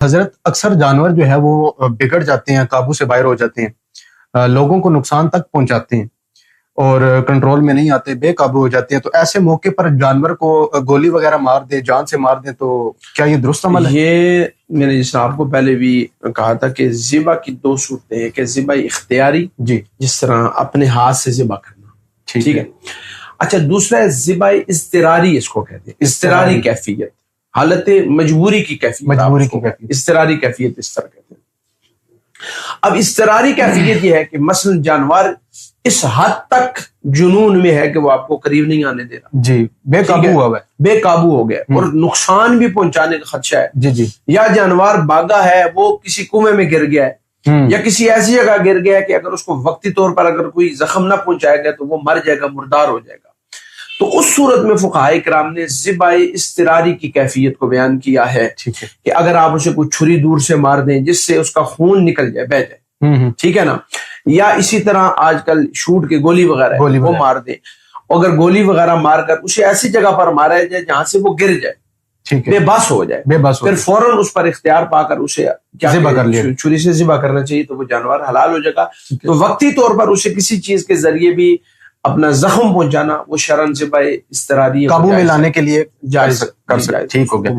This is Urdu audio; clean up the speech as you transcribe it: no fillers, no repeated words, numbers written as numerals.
حضرت اکثر جانور جو ہے وہ بگڑ جاتے ہیں، قابو سے باہر ہو جاتے ہیں، لوگوں کو نقصان تک پہنچاتے ہیں اور کنٹرول میں نہیں آتے، بے قابو ہو جاتے ہیں. تو ایسے موقع پر جانور کو گولی وغیرہ مار دیں، جان سے مار دیں، تو کیا یہ درست عمل ہے؟ یہ میں نے جس آپ کو پہلے بھی کہا تھا کہ ذبح کی دو صورتیں ہیں، کہ ذبح اختیاری، جی، جس طرح اپنے ہاتھ سے ذبح کرنا، ٹھیک ہے. اچھا، دوسرا ہے ذبح اضطراری، اس کو کہتے ہیں اضطراری کیفیت، حالت مجبوری کی کیفیت، مجبوری کی کیفیت، اضطراری کیفیت اس طرح کہتے ہیں. اب اضطراری کیفیت یہ ہے کہ مثلا جانور اس حد تک جنون میں ہے کہ وہ آپ کو قریب نہیں آنے دے رہا، جی، بے قابو ہوا ہے، بے قابو ہو گیا اور نقصان بھی پہنچانے کا خدشہ ہے. جی جی، یا جانور بھاگا ہے، وہ کسی کنویں میں گر گیا ہے یا کسی ایسی جگہ گر گیا ہے کہ اگر اس کو وقتی طور پر اگر کوئی زخم نہ پہنچائے گا تو وہ مر جائے گا، مردار ہو جائے گا. تو اس صورت میں فقہائے کرام نے ذبح اضطراری کی کیفیت کو بیان کیا ہے کہ اگر آپ اسے کوئی چھری دور سے مار دیں جس سے اس کا خون نکل جائے، بہہ جائے، ٹھیک ہے نا، یا اسی طرح آج کل شوٹ کے گولی وغیرہ وہ مار دیں، اگر گولی وغیرہ مار کر اسے ایسی جگہ پر مارا جائے جہاں سے وہ گر جائے، بے بس ہو جائے، پھر فوراً اس پر اختیار پا کر اسے چھری سے ذبح کرنا چاہیے تو وہ جانور حلال ہو جائے گا. تو وقتی طور پر اسے کسی چیز کے ذریعے بھی اپنا زخم پہنچانا وہ شرعاً ذبح اضطراری قابو میں لانے کے لیے جائز کر سکتے. ٹھیک ہو گیا.